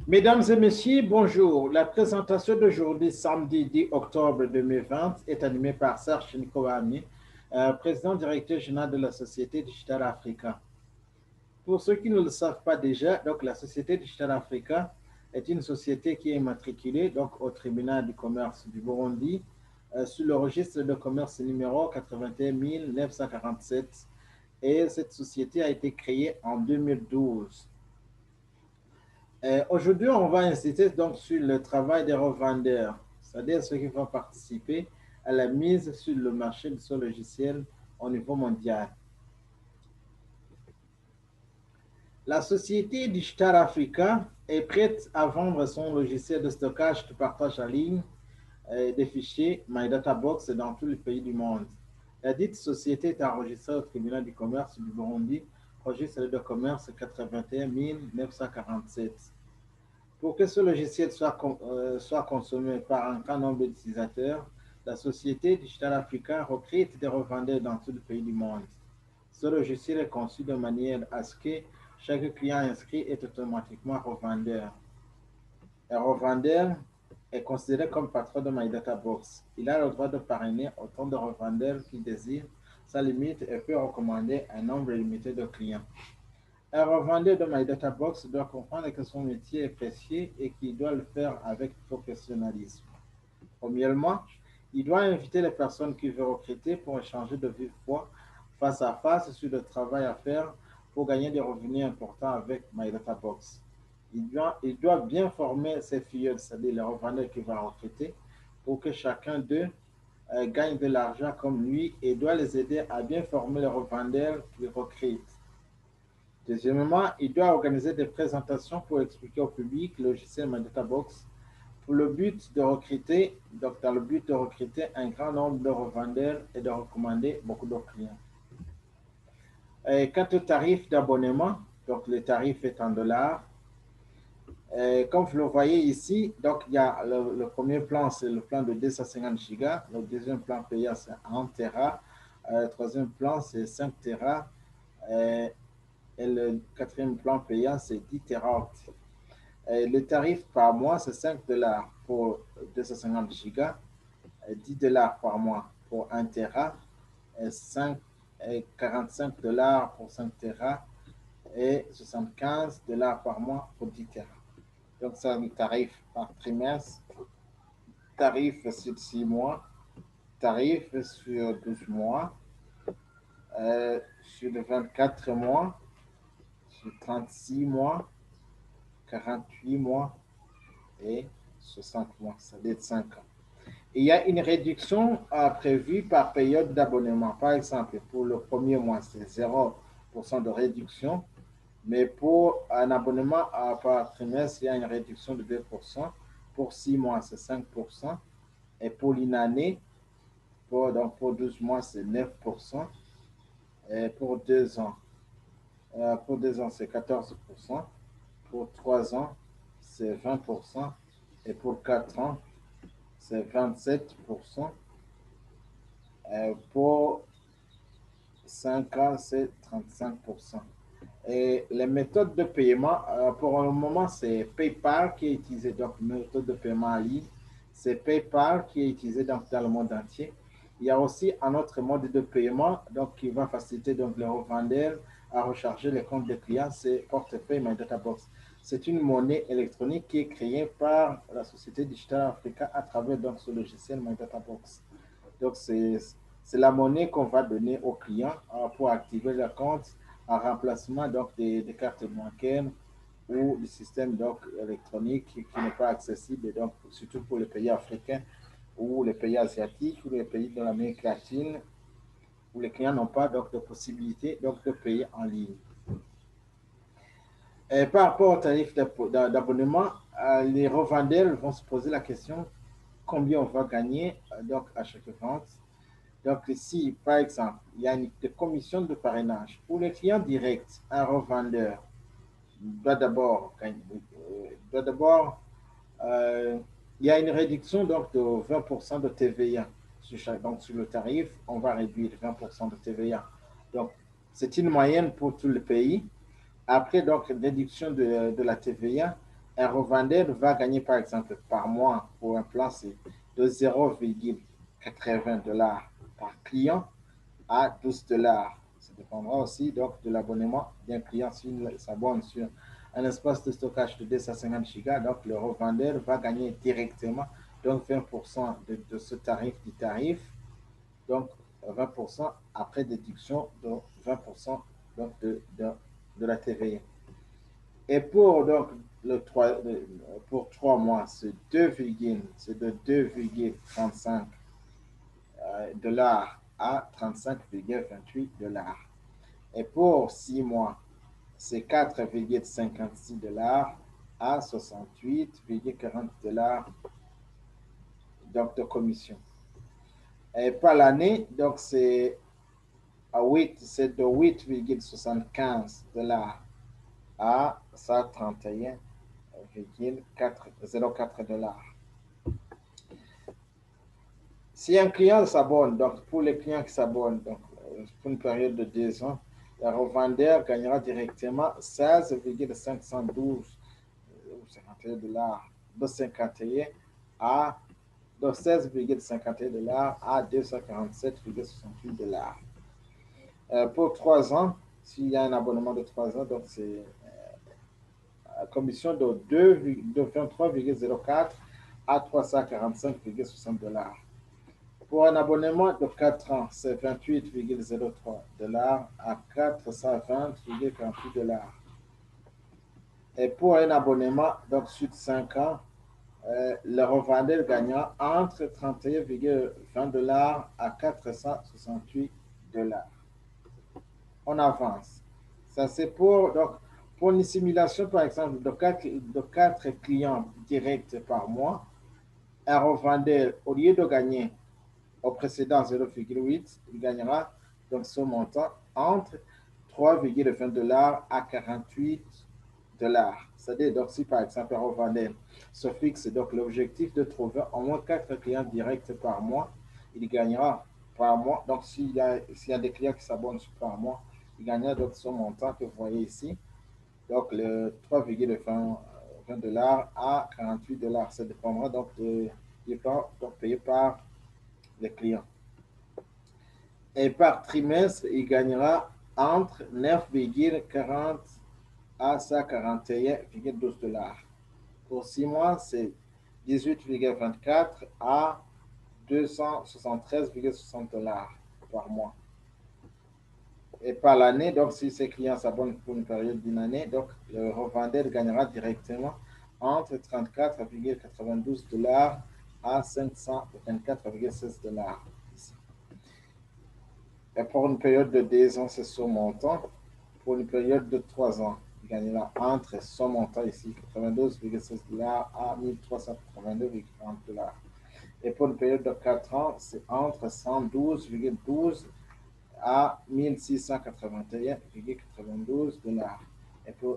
Mesdames et messieurs, bonjour. La présentation d'aujourd'hui, samedi 10 octobre 2020, est animée par Serge Nikoami, président directeur général de la Société Digital Africa. Pour ceux qui ne le savent pas déjà, donc la Société Digital Africa est une société qui est immatriculée donc, au tribunal du commerce du Burundi sur le registre de commerce numéro 81 947 et cette société a été créée en 2012. Aujourd'hui, on va insister donc sur le travail des revendeurs, c'est-à-dire ceux qui vont participer à la mise sur le marché de ce logiciel au niveau mondial. La société Digital Africa est prête à vendre son logiciel de stockage de partage en ligne des fichiers MyDataBox dans tous les pays du monde. La dite société est enregistrée au tribunal du commerce du Burundi, registre de commerce 81 947. Pour que ce logiciel soit consommé par un grand nombre d'utilisateurs, la société Digital Africa recrute des revendeurs dans tout le pays du monde. Ce logiciel est conçu de manière à ce que chaque client inscrit est automatiquement revendeur. Un revendeur est considéré comme patron de MyDataBox. Il a le droit de parrainer autant de revendeurs qu'il désire, sans limite, et peut recommander un nombre limité de clients. Un revendeur de MyDataBox doit comprendre que son métier est précieux et qu'il doit le faire avec professionnalisme. Premièrement, il doit inviter les personnes qu'il veut recruter pour échanger de vive voix face à face sur le travail à faire pour gagner des revenus importants avec MyDataBox. Il doit bien former ses filles, c'est-à-dire les revendeurs qu'il va recruter, pour que chacun d'eux gagne de l'argent comme lui et doit les aider à bien former les revendeurs qu'il recrute. Deuxièmement, il doit organiser des présentations pour expliquer au public le logiciel MyDataBox pour le but de recruter, donc dans le but de recruter un grand nombre de revendeurs et de recommander beaucoup de clients. Et quant au tarif d'abonnement, donc le tarif est en dollars. Comme vous le voyez ici, donc il y a le premier plan, c'est le plan de 250 gigas. Le deuxième plan payant, c'est 1 Tera. Le troisième plan, c'est 5 Tera. Et le quatrième plan payant, c'est 10 teraoctets. Le tarif par mois, c'est 5 dollars pour 250 gigas, 10 dollars par mois pour 1 Tera, et 45 dollars pour 5 Tera et 75 dollars par mois pour 10 Tera. Donc, c'est un tarif par trimestre, tarif sur 6 mois, tarif sur 12 mois, sur 24 mois, sur 36 mois, 48 mois et 60 mois, ça veut dire 5 ans. Il y a une réduction prévue par période d'abonnement. Par exemple, pour le premier mois, c'est 0% de réduction, mais pour un abonnement par trimestre, il y a une réduction de 2%. Pour 6 mois, c'est 5%. Et pour une année, donc pour 12 mois, c'est 9%. Et pour 2 ans, c'est 14%. Pour 3 ans, c'est 20%. Et pour 4 ans, c'est 27%. Pour 5 ans, c'est 35%. Et les méthodes de paiement, pour le moment, c'est PayPal qui est utilisé. Donc, méthode de paiement en ligne, c'est PayPal qui est utilisé dans le monde entier. Il y a aussi un autre mode de paiement donc, qui va faciliter donc, les revendeurs à recharger les comptes des clients, c'est Portefeuille MyDataBox. C'est une monnaie électronique qui est créée par la société Digital Africa à travers donc, ce logiciel MyDataBox. Donc, c'est la monnaie qu'on va donner aux clients pour activer le compte en remplacement donc, des cartes bancaires ou du système donc, électronique qui n'est pas accessible, donc, surtout pour les pays africains ou les pays asiatiques ou les pays de l'Amérique latine où les clients n'ont pas donc, de possibilité donc, de payer en ligne. Et par rapport au tarif d'abonnement, les revendeurs vont se poser la question combien on va gagner donc, à chaque vente. Donc, si, par exemple, il y a une commission de parrainage pour les clients directs, un revendeur doit d'abord il y a une réduction donc, de 20% de TVA. Donc, sur le tarif, on va réduire 20% de TVA. Donc, c'est une moyenne pour tout le pays. Après, donc, réduction de la TVA, un revendeur va gagner, par exemple, par mois, pour un plan, c'est de 0,80 $ par client à 12 $. Ça dépendra aussi donc de l'abonnement d'un client s'il s'abonne sur un espace de stockage de 250 gigas. Donc, le revendeur va gagner directement donc 20% de ce tarif du tarif. Donc, 20% après déduction de 20% donc de la TVA. Et pour donc pour 3 mois, c'est de 2,35 $ à 35,28 $. Et pour 6 mois, c'est 4,56 $ à 68,40 $ donc de commission. Et par l'année, donc c'est de 8,75 $ à 131,04 $. Si un client s'abonne, donc pour les clients qui s'abonnent, donc pour une période de 2 ans, le revendeur gagnera directement 16,512 $, de 51 à de 16,51 $ à 247,68 $. Pour 3 ans, s'il y a un abonnement de 3 ans, donc c'est commission de 23,04 à 345,60 $. Pour un abonnement de 4 ans, c'est 28,03 $ à 420,48 $. Et pour un abonnement donc sur 5 ans, le revendeur gagnant entre 31,20 $ à 468 $. On avance. Ça, c'est pour une simulation, par exemple, de 4 clients directs par mois. Un revendeur, au lieu de gagner au précédent 0,8, il gagnera donc ce montant entre 3,20 $ à 48 $. C'est-à-dire, donc, si par exemple un revendeur se fixe donc l'objectif de trouver au moins 4 clients directs par mois, il gagnera par mois. Donc, s'il y a des clients qui s'abonnent par mois, il gagnera donc ce montant que vous voyez ici. Donc, le 3,20 $ à 48 $. Ça dépendra donc du temps payé par les clients. Et par trimestre, il gagnera entre 9,40 à 141,12 $. Pour 6 mois, c'est 18,24 à 273,60 $ par mois. Et par l'année, donc si ces clients s'abonnent pour une période d'une année, donc le revendeur gagnera directement entre 34,92 $ à 524,16 $. Et pour une période de 2 ans, c'est ce montant. Pour une période de 3 ans, il gagnera entre ce montant ici, 92,16 $ à 1382,40 $. Et pour une période de 4 ans, c'est entre 112,12 $ à 1681,92 $.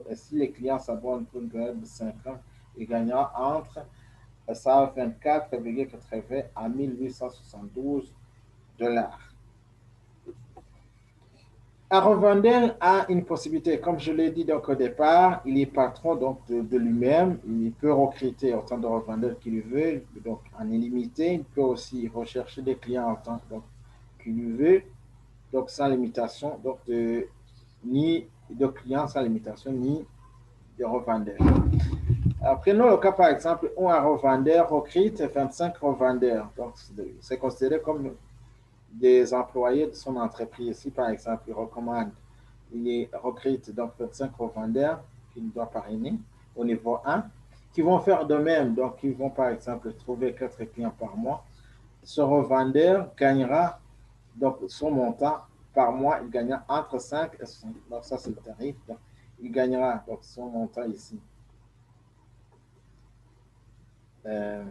Et si les clients s'abonnent pour une période de 5 ans, il gagnera entre 124,80 à 1872 $. Un revendeur a une possibilité, comme je l'ai dit donc au départ, il est patron donc de lui-même, il peut recruter autant de revendeurs qu'il veut, donc en illimité, il peut aussi rechercher des clients autant qu'il veut, donc sans limitation, donc ni de clients sans limitation, ni de revendeurs. Prenons le cas par exemple où un revendeur recrute 25 revendeurs, donc c'est considéré comme des employés de son entreprise. Si par exemple il recommande, il recrute donc 25 revendeurs qu'il doit parrainer au niveau 1, qui vont faire de même, donc ils vont par exemple trouver 4 clients par mois. Ce revendeur gagnera donc son montant par mois, il gagnera entre 5 et 60. Donc ça c'est le tarif. Donc, il gagnera donc son montant ici. 5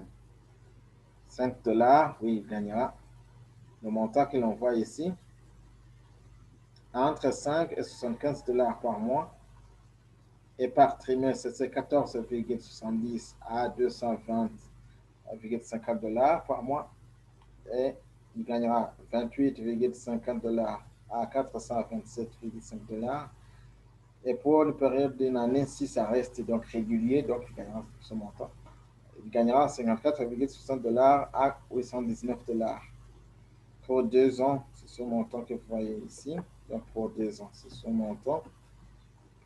$, oui, il gagnera le montant qu'il envoie ici entre 5 et 75 $ par mois. Et par trimestre, c'est 14,70 à 220,50 $ par mois. Et il gagnera 28,50 $ à 427,5 $. Et pour une période d'une année, si ça reste donc régulier, donc il gagnera ce montant. Il gagnera 54,60 $ à 819 $. Pour 2 ans, c'est ce montant que vous voyez ici. Donc pour 2 ans, c'est ce montant.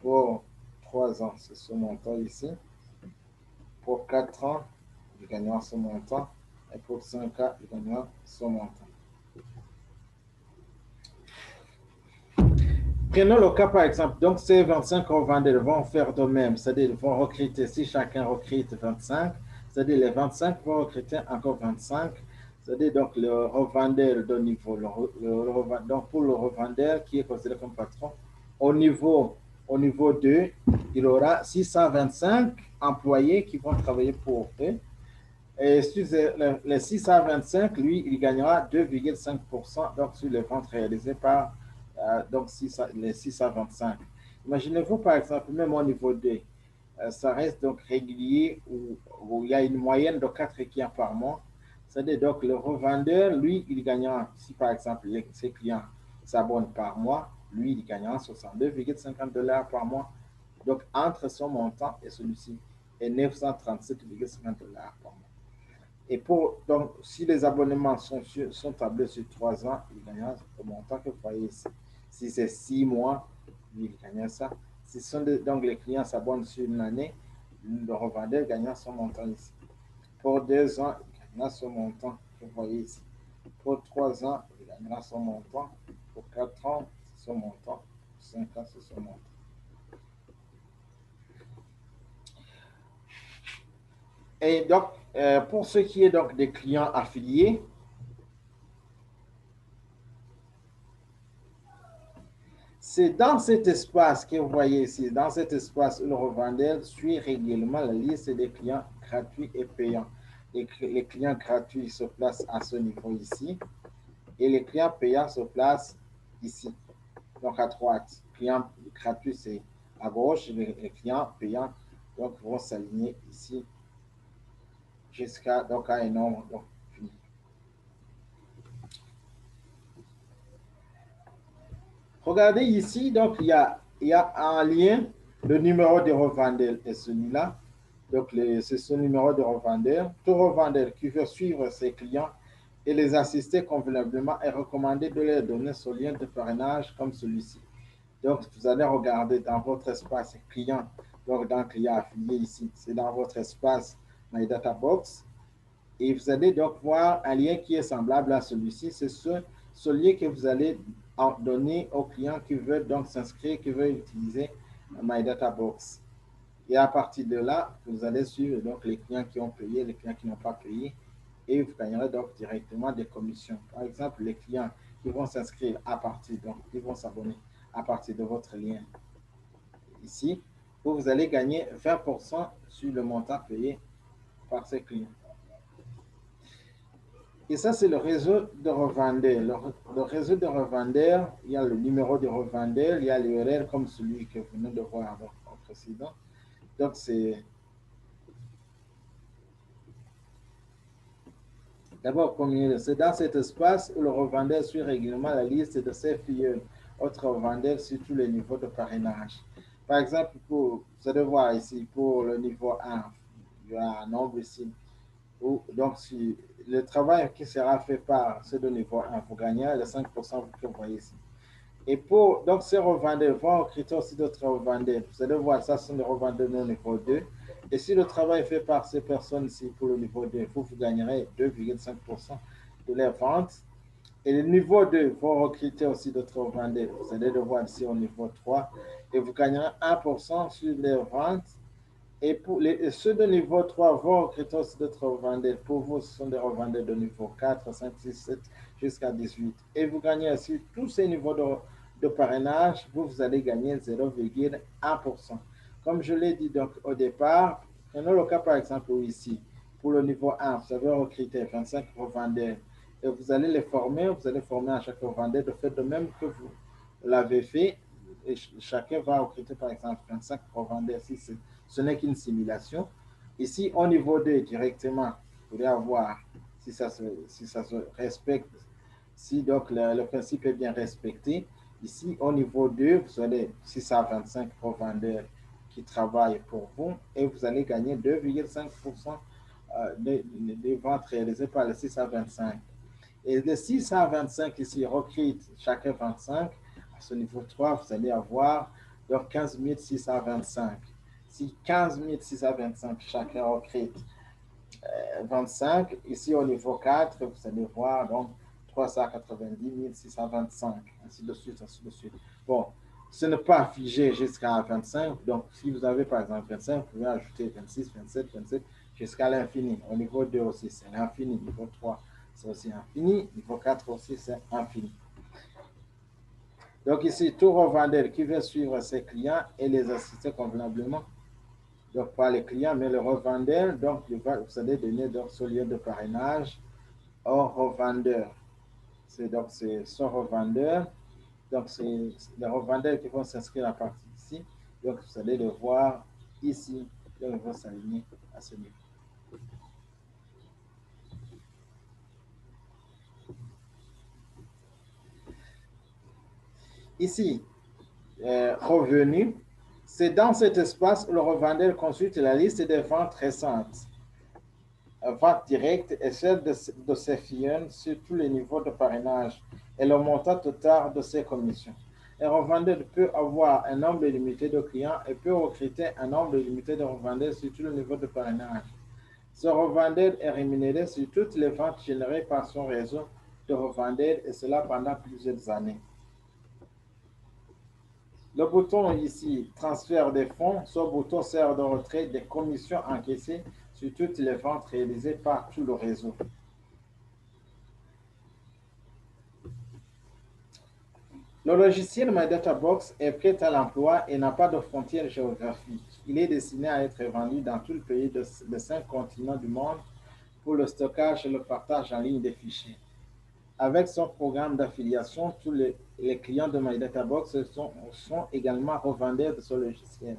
Pour 3 ans, c'est ce montant ici. Pour 4 ans, il gagnera ce montant. Et pour 5 ans, il gagnera ce montant. Prenons le cas par exemple, donc ces 25 revendeurs vont faire de même, c'est-à-dire ils vont recruter, si chacun recrute 25, c'est-à-dire les 25 vont recruter encore 25, c'est-à-dire donc le revendeur de niveau, donc pour le revendeur qui est considéré comme patron, au niveau 2, il aura 625 employés qui vont travailler pour eux. Et sur les 625, lui, il gagnera 2,5% donc sur les ventes réalisées par donc les 625. Imaginez-vous par exemple, même au niveau 2, ça reste donc régulier où il y a une moyenne de 4 clients par mois. C'est-à-dire donc le revendeur, lui, il gagnera, si par exemple ses clients s'abonnent par mois, lui, il gagnera 62,50 $ par mois. Donc entre son montant et celui-ci, et 937,50 $ par mois. Et donc, si les abonnements sont tablés sur 3 ans, il gagnera le montant que vous voyez ici. Si c'est 6 mois, lui, il gagnera ça. Si donc les clients s'abonnent sur une année, le revendeur gagnera son montant ici. Pour 2 ans, il gagnera son montant que vous voyez ici. Pour 3 ans, il gagnera son montant. Pour 4 ans, c'est son montant. Pour 5 ans, c'est son montant. Et donc, pour ce qui est donc des clients affiliés, c'est dans cet espace que vous voyez ici, dans cet espace où le revendeur suit régulièrement la liste des clients gratuits et payants. Les clients gratuits se placent à ce niveau ici et les clients payants se placent ici, donc à droite. Les clients gratuits, c'est à gauche, les clients payants donc, vont s'aligner ici jusqu'à un nombre donc, fini. Regardez ici, donc il y a un lien, le numéro de revendeur est celui-là. Donc, c'est ce numéro de revendeur. Tout revendeur qui veut suivre ses clients et les assister convenablement est recommandé de leur donner ce lien de parrainage comme celui-ci. Donc, vous allez regarder dans votre espace client, donc dans client affilié ici, c'est dans votre espace My Data Box. Et vous allez donc voir un lien qui est semblable à celui-ci. C'est ce lien que vous allez donner aux clients qui veulent donc s'inscrire, qui veulent utiliser My Data Box. Et à partir de là, vous allez suivre donc les clients qui ont payé, les clients qui n'ont pas payé, et vous gagnerez donc directement des commissions. Par exemple, les clients qui vont s'inscrire à partir, donc qui vont s'abonner à partir de votre lien ici, vous allez gagner 20% sur le montant payé par ces clients. Et ça, c'est le réseau de revendeurs. Le réseau de revendeurs, il y a le numéro de revendeur, il y a l'URL comme celui que vous venez de voir au précédent. Donc, c'est d'abord, c'est dans cet espace où le revendeur suit régulièrement la liste de ses filles, autres revendeurs sur tous les niveaux de parrainage. Par exemple, vous allez voir ici, pour le niveau 1, il y a un nombre ici. Donc, si le travail qui sera fait par ceux de niveau 1, vous gagnez les 5% que vous voyez ici. Et donc, ces revendeurs vont recruter aussi d'autres revendeurs. Vous allez voir, ça, ce sont des revendeurs au niveau 2. Et si le travail est fait par ces personnes-ci pour le niveau 2, vous gagnerez 2,5% de leurs ventes. Et le niveau 2 vont recruter aussi d'autres revendeurs. Vous allez le voir ici au niveau 3. Et vous gagnerez 1% sur leurs ventes. Et pour ceux de niveau 3 vont recruter aussi d'autres revendeurs. Pour vous, ce sont des revendeurs de niveau 4, 5, 6, 7 jusqu'à 18. Et vous gagnez aussi tous ces niveaux de parrainage, vous allez gagner 0,1%. Comme je l'ai dit donc au départ, prenons le cas par exemple ici. Pour le niveau 1, vous avez recruté 25 revendeurs et vous allez les former, vous allez former à chaque revendeur de faire de même que vous l'avez fait. Et chacun va recruter par exemple 25 revendeurs si ce n'est qu'une simulation. Ici, au niveau 2, directement, vous allez avoir si ça se respecte, si donc le principe est bien respecté, Ici, au niveau 2, vous avez 625 revendeurs qui travaillent pour vous et vous allez gagner 2,5% des ventes réalisées par les 625. Et les 625 ici recrutent chacun 25. À ce niveau 3, vous allez avoir donc 15 625. Si 15 625 chacun recrute 25, ici au niveau 4, vous allez voir donc 390 625, ainsi de suite, ainsi de suite. Bon, ce n'est pas figé jusqu'à 25, donc si vous avez par exemple 25, vous pouvez ajouter 26, 27, 27 jusqu'à l'infini. Au niveau 2 aussi, c'est l'infini. Niveau 3, c'est aussi infini. Niveau 4 aussi, c'est infini. Donc ici, tout revendeur qui veut suivre ses clients et les assister convenablement, donc pas les clients, mais le revendeur, donc vous allez donner donc ce lien de parrainage au revendeur. C'est donc c'est son revendeur. Donc c'est les revendeurs qui vont s'inscrire à partir d'ici. Donc vous allez le voir ici. Donc ils vont s'aligner à ce niveau. Ici, revenu, c'est dans cet espace où le revendeur consulte la liste des ventes récentes, vente directe et celle de ses clients sur tous les niveaux de parrainage et le montant total de ses commissions. Un revendeur peut avoir un nombre limité de clients et peut recruter un nombre limité de revendeurs sur tous les niveaux de parrainage. Ce revendeur est rémunéré sur toutes les ventes générées par son réseau de revendeurs et cela pendant plusieurs années. Le bouton ici, transfert des fonds, ce bouton sert de retrait des commissions encaissées sur toutes les ventes réalisées par tout le réseau. Le logiciel MyDataBox est prêt à l'emploi et n'a pas de frontières géographiques. Il est destiné à être vendu dans tout le pays des 5 continents du monde pour le stockage et le partage en ligne des fichiers. Avec son programme d'affiliation, tous les clients de MyDataBox sont également revendeurs de ce logiciel.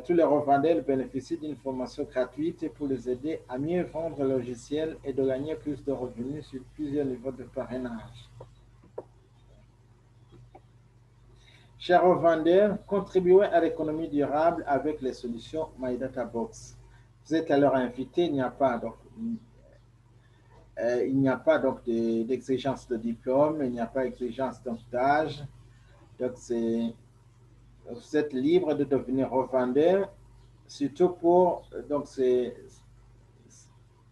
Tous les revendeurs bénéficient d'une formation gratuite pour les aider à mieux vendre le logiciel et de gagner plus de revenus sur plusieurs niveaux de parrainage. Chers revendeurs, contribuez à l'économie durable avec les solutions MyDataBox. Vous êtes alors invité, il n'y a pas donc d'exigence de diplôme, il n'y a pas d'exigence d'âge. Donc vous êtes libre de devenir revendeur, surtout pour donc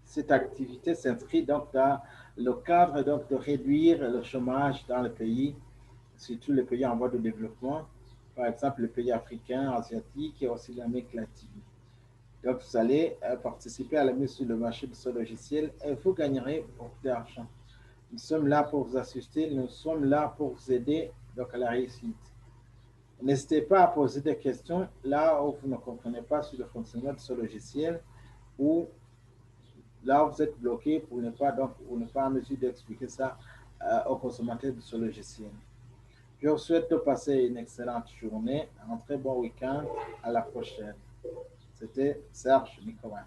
cette activité s'inscrit donc dans le cadre donc de réduire le chômage dans le pays, surtout les pays en voie de développement, par exemple les pays africains, asiatiques et aussi l'Amérique latine. Donc vous allez participer à la mise sur le marché de ce logiciel et vous gagnerez beaucoup d'argent. Nous sommes là pour vous assister, nous sommes là pour vous aider donc à la réussite. N'hésitez pas à poser des questions là où vous ne comprenez pas sur le fonctionnement de ce logiciel ou là où vous êtes bloqué pour ne pas, donc, ou ne pas en mesure d'expliquer ça aux consommateurs de ce logiciel. Je vous souhaite de passer une excellente journée, un très bon week-end. À la prochaine. C'était Serge Nicolas.